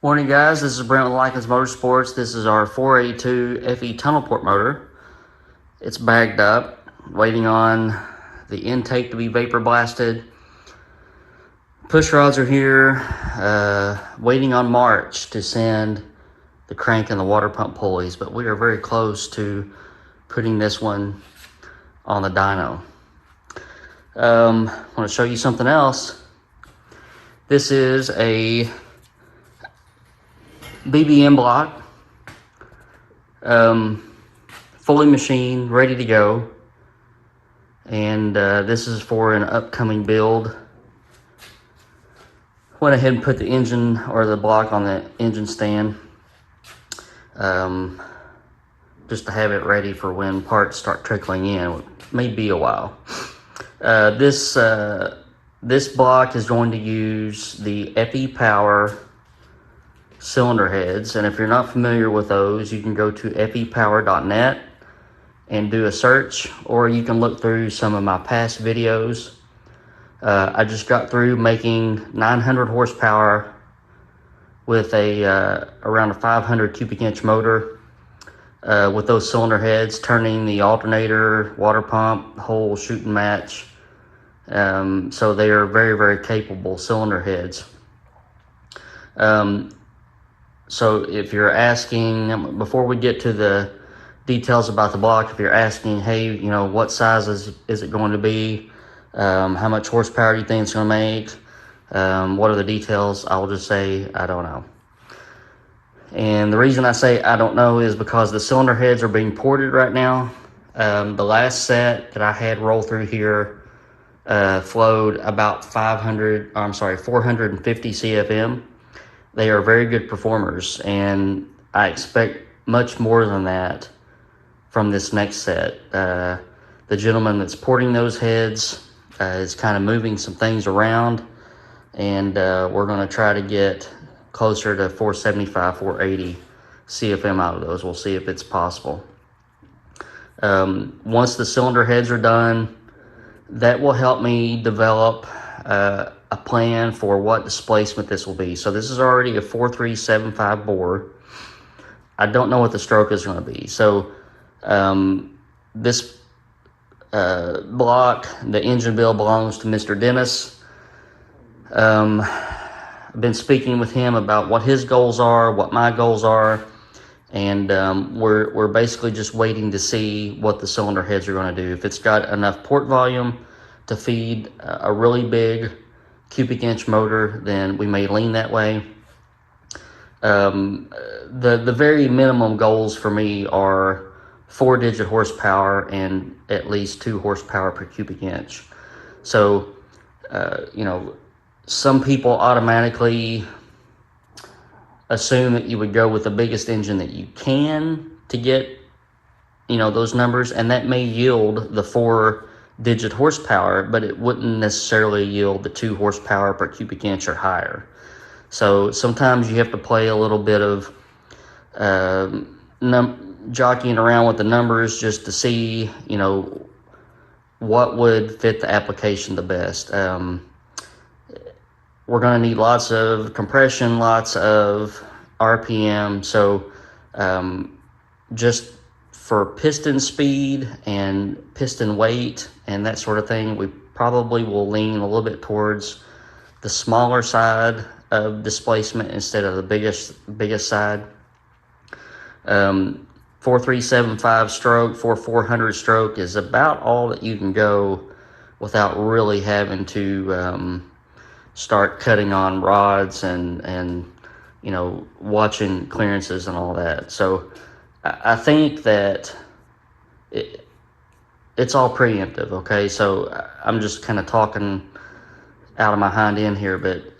Morning guys, this is Brent with Lykins Motorsports. This is our 482 FE tunnel port motor. It's bagged up, waiting on the intake to be vapor blasted. Push rods are here, waiting on March to send the crank and the water pump pulleys, but we are very close to putting this one on the dyno. I want to show you something else. This is a BBM block, fully machined, ready to go, and this is for an upcoming build. Went ahead and put the engine or the block on the engine stand, just to have it ready for when parts start trickling in. It may be a while. This block is going to use the FE Power cylinder heads, and if you're not familiar with those, you can go to fepower.net and do a search, or you can look through some of my past videos. I just got through making 900 horsepower with around a 500 cubic inch motor with those cylinder heads, turning the alternator, water pump, whole shooting match. So they are very, very capable cylinder heads. So if you're asking, before we get to the details about the block, if you're asking, hey, you know, what size is it going to be? How much horsepower do you think it's going to make? What are the details? I'll just say, I don't know. And the reason I say I don't know is because the cylinder heads are being ported right now. The last set that I had roll through here flowed about 450 CFM. They are very good performers, and I expect much more than that from this next set. The gentleman that's porting those heads is kind of moving some things around, and we're going to try to get closer to 475, 480 CFM out of those. We'll see if it's possible. Once the cylinder heads are done, that will help me develop a plan for what displacement this will be. So this is already a 4375 bore. I don't know what the stroke is going to be. So this block, the engine build, belongs to Mr. Dennis. I've been speaking with him about what his goals are, what my goals are, and we're basically just waiting to see what the cylinder heads are going to do. If it's got enough port volume to feed a really big cubic inch motor, then we may lean that way. The very minimum goals for me are 4-digit horsepower and at least 2 horsepower per cubic inch. So, you know, some people automatically assume that you would go with the biggest engine that you can to get, you know, those numbers, and that may yield the 4-digit horsepower, but it wouldn't necessarily yield the 2 horsepower per cubic inch or higher. So sometimes you have to play a little bit of jockeying around with the numbers just to see, you know, what would fit the application the best. We're going to need lots of compression, lots of RPM. So just for piston speed and piston weight and that sort of thing, we probably will lean a little bit towards the smaller side of displacement instead of the biggest side. 4375 stroke, 4400 stroke is about all that you can go without really having to start cutting on rods and you know, watching clearances and all that. So I think that it's all preemptive, okay? So I'm just kind of talking out of my hind end here, but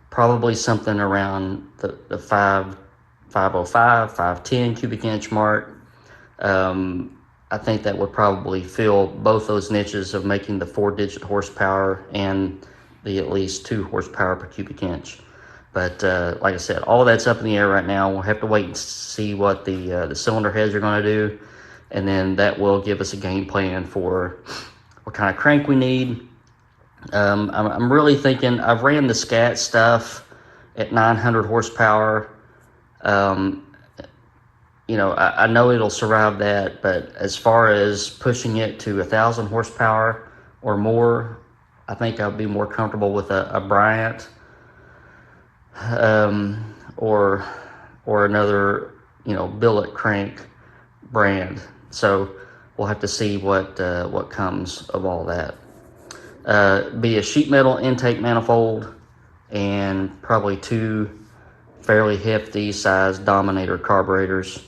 probably something around the 505, 510 cubic inch mark. I think that would probably fill both those niches of making the 4-digit horsepower and the at least 2 horsepower per cubic inch. But like I said, all that's up in the air right now. We'll have to wait and see what the cylinder heads are going to do, and then that will give us a game plan for what kind of crank we need. I'm really thinking, I've ran the Scat stuff at 900 horsepower. You know, I know it'll survive that, but as far as pushing it to 1,000 horsepower or more, I think I'd be more comfortable with a Bryant, or another, you know, billet crank brand. So we'll have to see what comes of all that. Be a sheet metal intake manifold and probably 2 fairly hefty sized Dominator carburetors.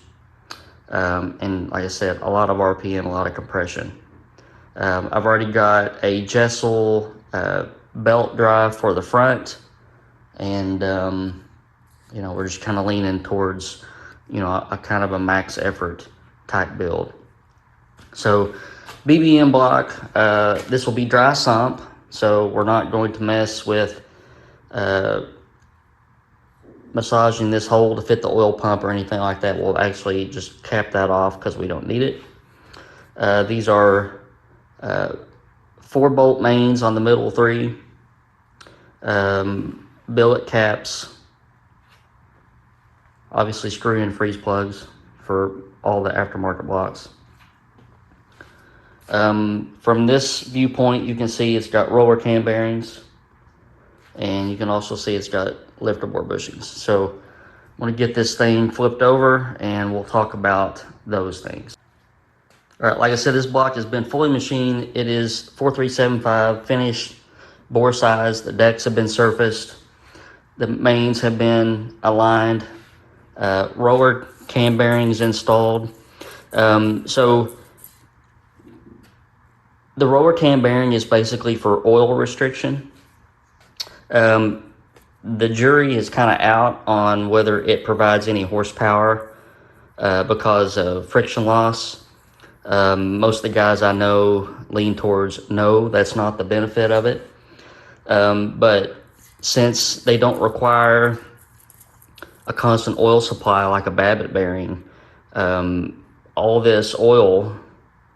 And like I said, a lot of RPM, a lot of compression. I've already got a Jessel belt drive for the front, and you know, we're just kind of leaning towards, you know, a kind of a max effort type build. So BBM block, this will be dry sump, so we're not going to mess with massaging this hole to fit the oil pump or anything like that. We'll actually just cap that off because we don't need it. These are 4-bolt mains on the middle 3, billet caps, obviously screw-in freeze plugs for all the aftermarket blocks. From this viewpoint, you can see it's got roller cam bearings, and you can also see it's got lifter bore bushings. So I'm going to get this thing flipped over and we'll talk about those things. All right, like I said, this block has been fully machined. It is 4375 finished bore size. The decks have been surfaced. The mains have been aligned. Roller cam bearings installed. So the roller cam bearing is basically for oil restriction. The jury is kind of out on whether it provides any horsepower because of friction loss. Most of the guys I know lean towards no, that's not the benefit of it. But since they don't require a constant oil supply like a Babbitt bearing, all this oil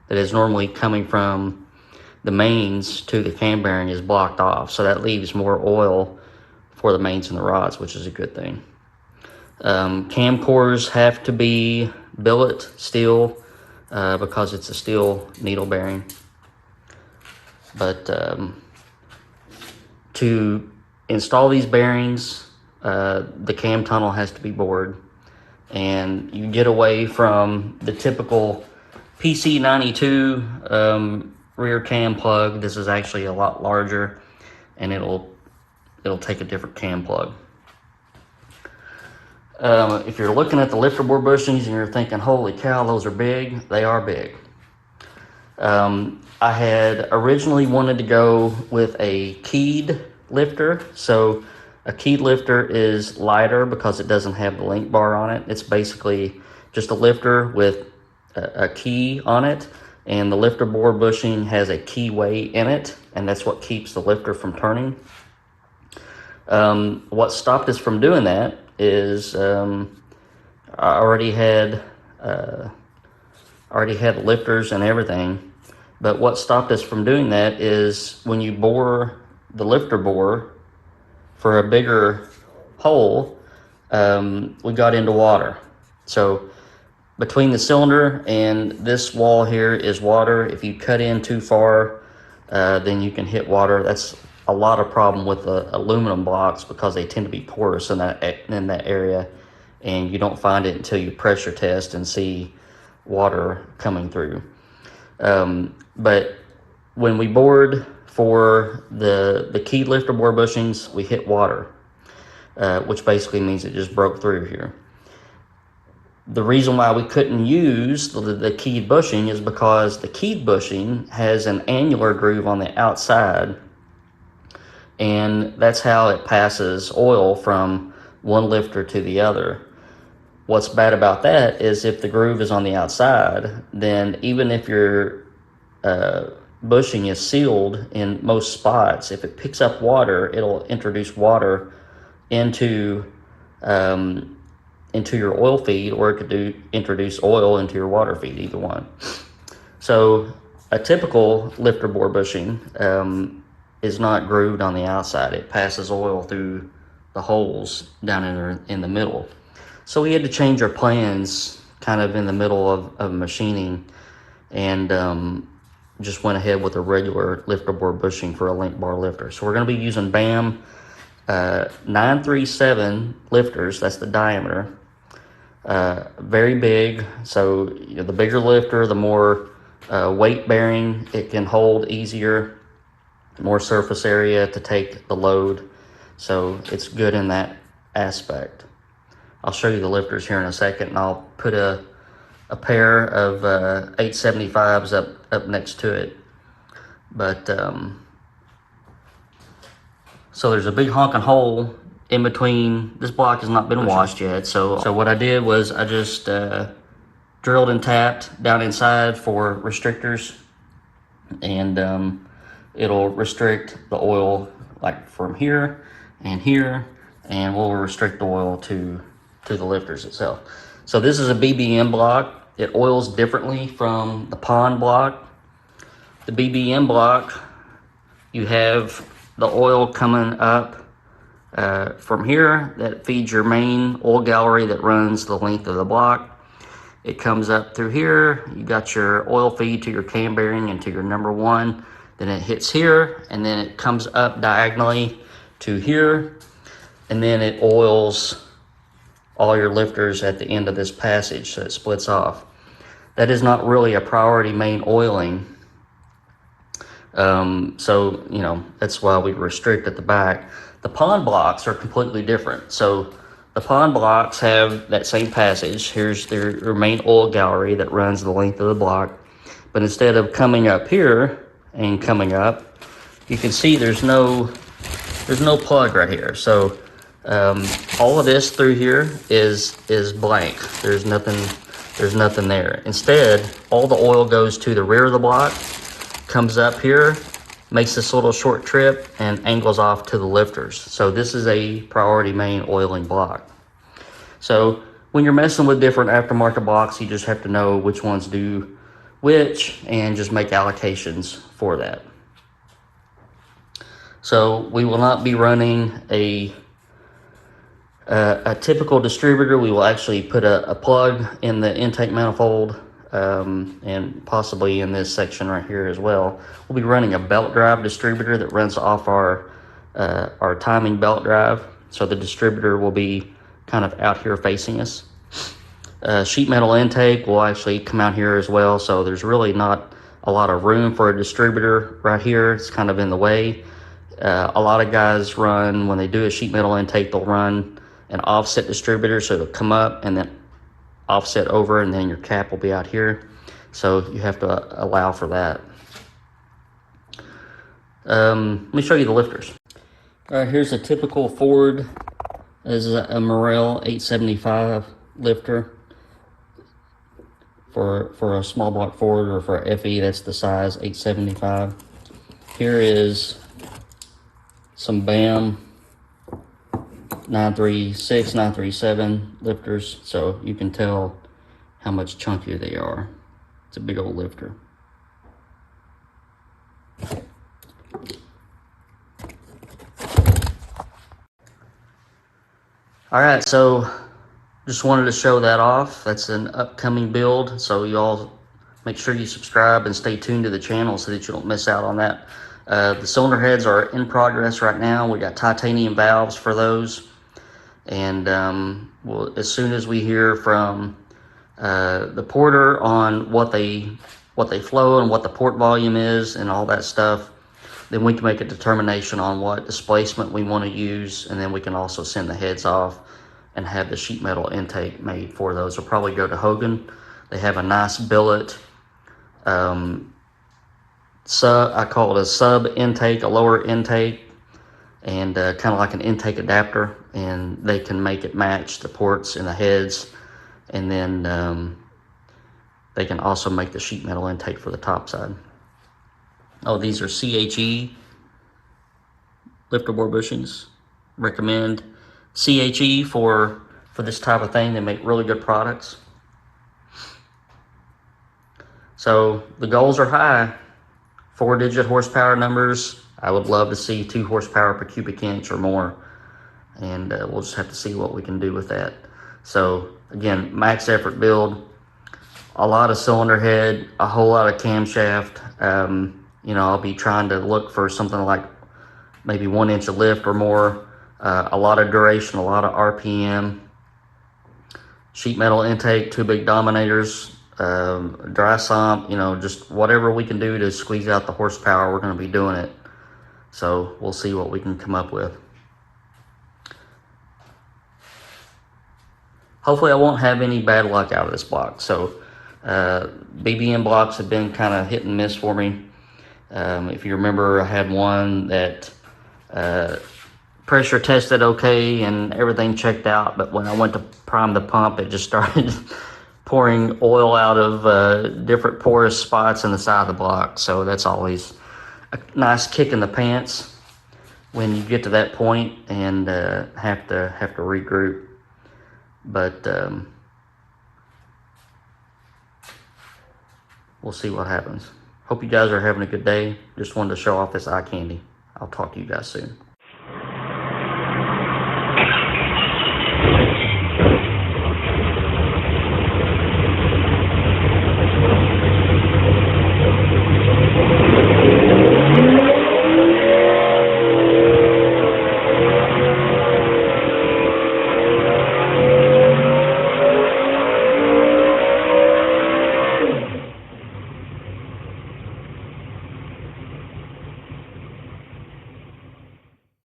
that is normally coming from the mains to the cam bearing is blocked off. So that leaves more oil for the mains and the rods, which is a good thing. Cam cores have to be billet steel because it's a steel needle bearing. But to install these bearings, the cam tunnel has to be bored, and you get away from the typical PC92 rear cam plug. This is actually a lot larger, and it'll take a different cam plug. If you're looking at the lifter bore bushings and you're thinking, holy cow, those are big, they are big. I had originally wanted to go with a keyed lifter. So a keyed lifter is lighter because it doesn't have the link bar on it. It's basically just a lifter with a key on it, and the lifter bore bushing has a keyway in it, and that's what keeps the lifter from turning. What stopped us from doing that is I already had lifters and everything, but what stopped us from doing that is when you bore the lifter bore for a bigger hole, we got into water. So between the cylinder and this wall here is water. If you cut in too far, then you can hit water. That's a lot of problem with the aluminum blocks because they tend to be porous in that area, and you don't find it until you pressure test and see water coming through. But when we bored for the keyed lifter bore bushings, we hit water, which basically means it just broke through here. The reason why we couldn't use the keyed bushing is because the keyed bushing has an annular groove on the outside, and that's how it passes oil from one lifter to the other. What's bad about that is if the groove is on the outside, then even if your bushing is sealed in most spots, if it picks up water, it'll introduce water into your oil feed, or it could introduce oil into your water feed, either one. So A typical lifter bore bushing is not grooved on the outside. It passes oil through the holes down in the middle. So we had to change our plans kind of in the middle of machining, and just went ahead with a regular lifter bore bushing for a link bar lifter. So we're going to be using BAM 937 lifters. That's the diameter. Very big. So the bigger lifter, the more weight bearing it can hold, easier, more surface area to take the load. So it's good in that aspect. I'll show you the lifters here in a second, and I'll put a pair of 875s up next to it. But so there's a big honking hole in between. This block has not been washed yet, so what I did was I just drilled and tapped down inside for restrictors, and it'll restrict the oil like from here, and we'll restrict the oil to the lifters itself. So this is a BBM block. It oils differently from the pond block. The BBM block, you have the oil coming up from here that feeds your main oil gallery that runs the length of the block. It comes up through here. You got your oil feed to your cam bearing and to your number one. Then it hits here, and then it comes up diagonally to here, and then it oils all your lifters at the end of this passage, so it splits off. That is not really a priority main oiling. So, that's why we restrict at the back. The pond blocks are completely different. So the pond blocks have that same passage. Here's their main oil gallery that runs the length of the block. But instead of coming up here and coming up, you can see there's no plug right here. So all of this through here is blank. There's nothing there. Instead, all the oil goes to the rear of the block, comes up here, makes this little short trip, and angles off to the lifters. So this is a priority main oiling block. So when you're messing with different aftermarket blocks, you just have to know which ones do which and just make allocations for that. So we will not be running a typical distributor. We will actually put a plug in the intake manifold, and possibly in this section right here as well. We'll be running a belt drive distributor that runs off our timing belt drive. So the distributor will be kind of out here facing us. Sheet metal intake will actually come out here as well. So there's really not a lot of room for a distributor right here. It's kind of in the way. A lot of guys run, when they do a sheet metal intake, they'll run an offset distributor, so it'll come up and then offset over, and then your cap will be out here. So you have to allow for that. Let me show you the lifters. All right, here's a typical Ford. This is a Morel 875 lifter for a small block Ford, or for a FE, that's the size 875. Here is some BAM 936, 937 lifters, so you can tell how much chunkier they are. It's a big old lifter. All right, so just wanted to show that off. That's an upcoming build, so y'all make sure you subscribe and stay tuned to the channel so that you don't miss out on that. The cylinder heads are in progress right now. We got titanium valves for those. And as soon as we hear from the porter on what they flow and what the port volume is and all that stuff, then we can make a determination on what displacement we want to use, and then we can also send the heads off and have the sheet metal intake made for those. We'll probably go to Hogan. They have a nice billet, I call it a sub intake, a lower intake, and kind of like an intake adapter, and they can make it match the ports and the heads, and then they can also make the sheet metal intake for the top side. Oh, these are CHE lifter bore bushings. Recommend CHE for this type of thing. They make really good products. So the goals are high. 4-digit horsepower numbers. I would love to see 2 horsepower per cubic inch or more. And we'll just have to see what we can do with that. So again, max effort build, a lot of cylinder head, a whole lot of camshaft. You know, I'll be trying to look for something like maybe 1 inch of lift or more. A lot of duration, a lot of RPM. Sheet metal intake, 2 big dominators, dry sump, you know, just whatever we can do to squeeze out the horsepower, we're going to be doing it. So we'll see what we can come up with. Hopefully I won't have any bad luck out of this block. So BBM blocks have been kind of hit and miss for me. If you remember, I had one that pressure tested okay and everything checked out, but when I went to prime the pump, it just started pouring oil out of different porous spots in the side of the block. So that's always a nice kick in the pants when you get to that point and have to regroup. But we'll see what happens. Hope you guys are having a good day. Just wanted to show off this eye candy. I'll talk to you guys soon.